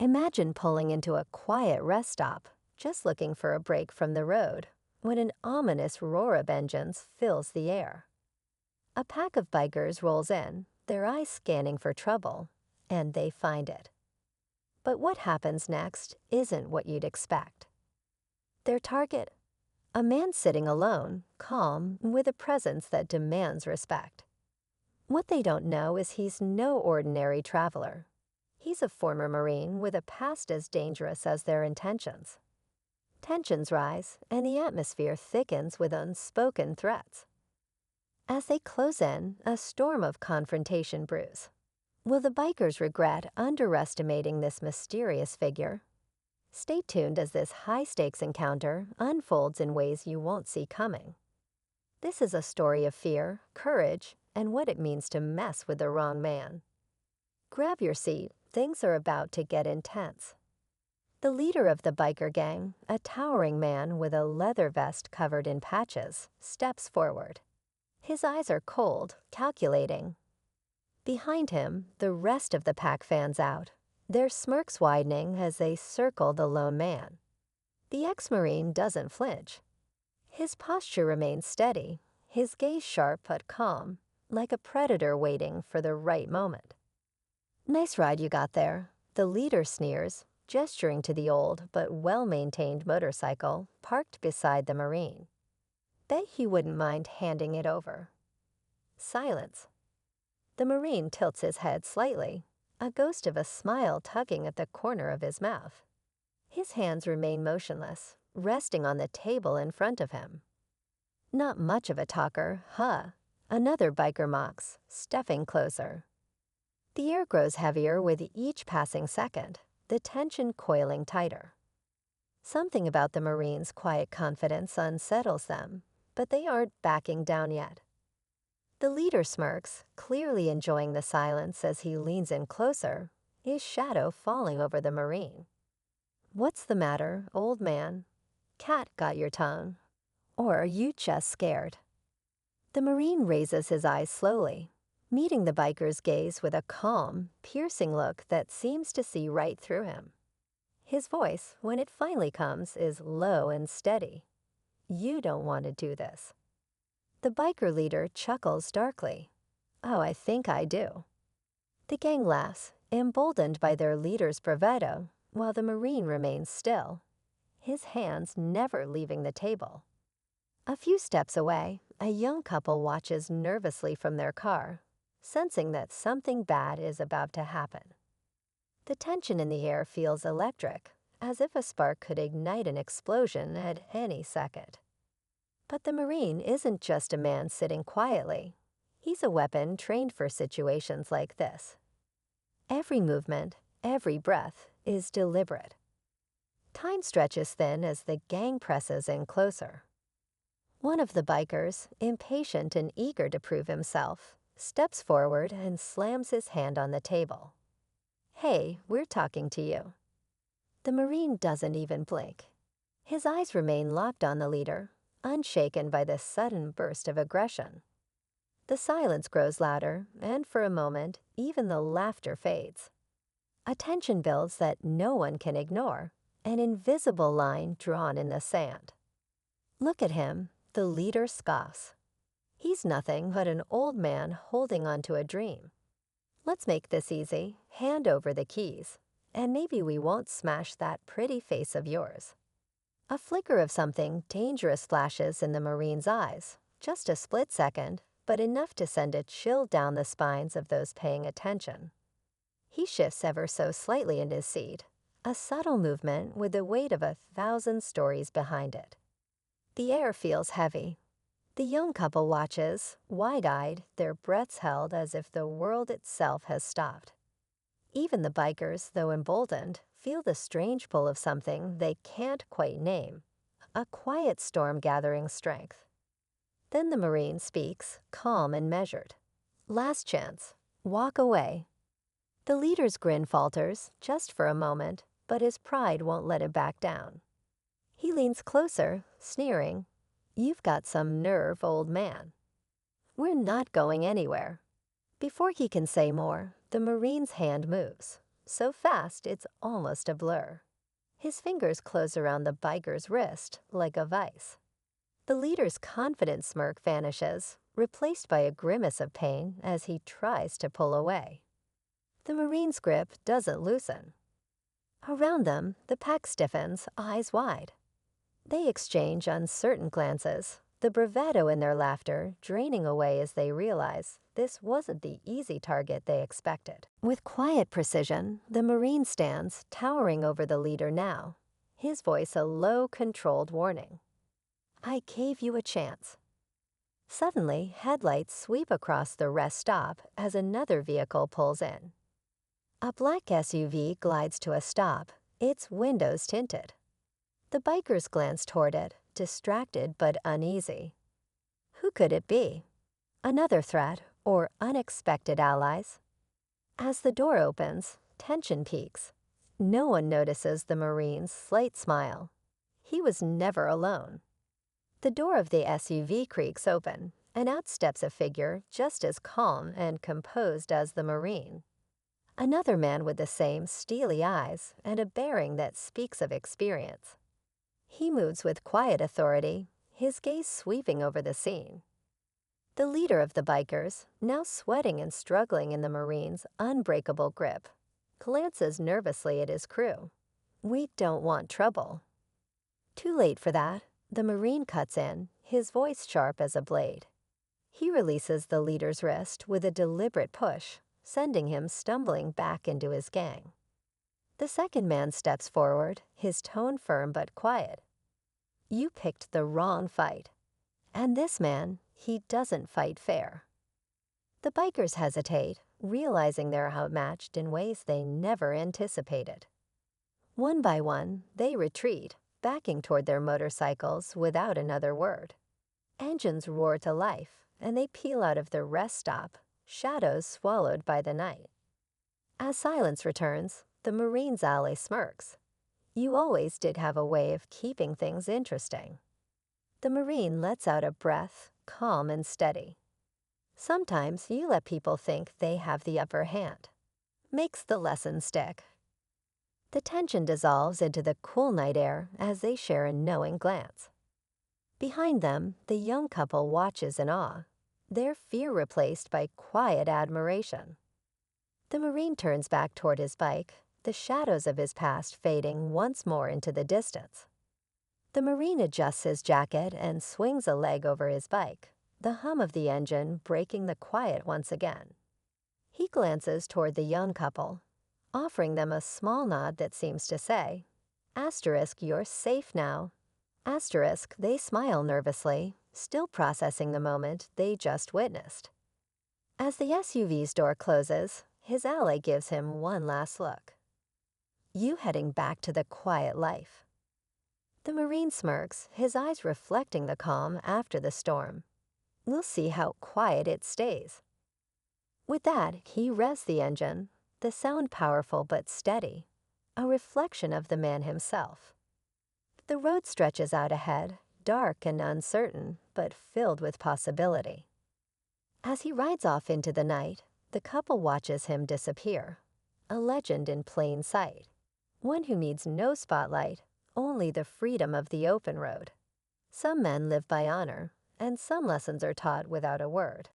Imagine pulling into a quiet rest stop, just looking for a break from the road, when an ominous roar of engines fills the air. A pack of bikers rolls in, their eyes scanning for trouble, and they find it. But what happens next isn't what you'd expect. Their target? A man sitting alone, calm, with a presence that demands respect. What they don't know is he's no ordinary traveler. He's a former Marine with a past as dangerous as their intentions. Tensions rise, and the atmosphere thickens with unspoken threats. As they close in, a storm of confrontation brews. Will the bikers regret underestimating this mysterious figure? Stay tuned as this high-stakes encounter unfolds in ways you won't see coming. This is a story of fear, courage, and what it means to mess with the wrong man. Grab your seat, things are about to get intense. The leader of the biker gang, a towering man with a leather vest covered in patches, steps forward. His eyes are cold, calculating. Behind him, the rest of the pack fans out, their smirks widening as they circle the lone man. The ex-Marine doesn't flinch. His posture remains steady, his gaze sharp but calm, like a predator waiting for the right moment. "Nice ride you got there," the leader sneers, gesturing to the old but well-maintained motorcycle parked beside the Marine. Bet he wouldn't mind handing it over. Silence. The Marine tilts his head slightly, a ghost of a smile tugging at the corner of his mouth. His hands remain motionless, resting on the table in front of him. "Not much of a talker, huh?" Another biker mocks, stepping closer. The air grows heavier with each passing second, the tension coiling tighter. Something about the Marine's quiet confidence unsettles them, but they aren't backing down yet. The leader smirks, clearly enjoying the silence as he leans in closer, his shadow falling over the Marine. "What's the matter, old man? Cat got your tongue? Or are you just scared?" The Marine raises his eyes slowly, meeting the biker's gaze with a calm, piercing look that seems to see right through him. His voice, when it finally comes, is low and steady. "You don't want to do this." The biker leader chuckles darkly. "Oh, I think I do." The gang laughs, emboldened by their leader's bravado, while the Marine remains still, his hands never leaving the table. A few steps away, a young couple watches nervously from their car, sensing that something bad is about to happen. The tension in the air feels electric, as if a spark could ignite an explosion at any second. But the Marine isn't just a man sitting quietly. He's a weapon trained for situations like this. Every movement, every breath is deliberate. Time stretches thin as the gang presses in closer. One of the bikers, impatient and eager to prove himself, steps forward and slams his hand on the table. "Hey, we're talking to you." The Marine doesn't even blink. His eyes remain locked on the leader, unshaken by this sudden burst of aggression. The silence grows louder, and for a moment, even the laughter fades. A tension builds that no one can ignore, an invisible line drawn in the sand. "Look at him," the leader scoffs. "He's nothing but an old man holding onto a dream. Let's make this easy, hand over the keys, and maybe we won't smash that pretty face of yours." A flicker of something dangerous flashes in the Marine's eyes, just a split second, but enough to send a chill down the spines of those paying attention. He shifts ever so slightly in his seat, a subtle movement with the weight of 1,000 stories behind it. The air feels heavy. The young couple watches, wide-eyed, their breaths held as if the world itself has stopped. Even the bikers, though emboldened, feel the strange pull of something they can't quite name, a quiet storm gathering strength. Then the Marine speaks, calm and measured. "Last chance. Walk away." The leader's grin falters, just for a moment, but his pride won't let him back down. He leans closer, sneering. "You've got some nerve, old man." "We're not going anywhere." Before he can say more, the Marine's hand moves. so fast it's almost a blur. His fingers close around the biker's wrist like a vice. The leader's confident smirk vanishes, replaced by a grimace of pain as he tries to pull away. The Marine's grip doesn't loosen. Around them, the pack stiffens, eyes wide. They exchange uncertain glances, the bravado in their laughter draining away as they realize this wasn't the easy target they expected. With quiet precision, the Marine stands, towering over the leader now, his voice a low, controlled warning. I gave you a chance. Suddenly, headlights sweep across the rest stop as another vehicle pulls in. A black SUV glides to a stop, its windows tinted. The bikers glance toward it, distracted but uneasy. Who could it be? Another threat or unexpected allies? As the door opens, tension peaks. No one notices the Marine's slight smile. He was never alone. The door of the SUV creaks open, and out steps a figure just as calm and composed as the Marine. Another man with the same steely eyes and a bearing that speaks of experience. He moves with quiet authority, his gaze sweeping over the scene. The leader of the bikers, now sweating and struggling in the Marine's unbreakable grip, glances nervously at his crew. We don't want trouble. Too late for that, the Marine cuts in, his voice sharp as a blade. He releases the leader's wrist with a deliberate push, sending him stumbling back into his gang. The second man steps forward, his tone firm but quiet. You picked the wrong fight. And this man, he doesn't fight fair. The bikers hesitate, realizing they're outmatched in ways they never anticipated. One by one, they retreat, backing toward their motorcycles without another word. Engines roar to life, and they peel out of the rest stop, shadows swallowed by the night. As silence returns, the Marine's ally smirks. You always did have a way of keeping things interesting. The Marine lets out a breath, calm and steady. Sometimes you let people think they have the upper hand. Makes the lesson stick. The tension dissolves into the cool night air as they share a knowing glance. Behind them, the young couple watches in awe, their fear replaced by quiet admiration. The Marine turns back toward his bike, the shadows of his past fading once more into the distance. The Marine adjusts his jacket and swings a leg over his bike, the hum of the engine breaking the quiet once again. He glances toward the young couple, offering them a small nod that seems to say, Asterisk, you're safe now. Asterisk, they smile nervously, still processing the moment they just witnessed. As the SUV's door closes, his ally gives him one last look. You heading back to the quiet life. The Marine smirks, his eyes reflecting the calm after the storm. We'll see how quiet it stays. With that, he revs the engine, the sound powerful but steady, a reflection of the man himself. The road stretches out ahead, dark and uncertain, but filled with possibility. As he rides off into the night, the couple watches him disappear, a legend in plain sight, one who needs no spotlight, only the freedom of the open road. Some men live by honor, and some lessons are taught without a word.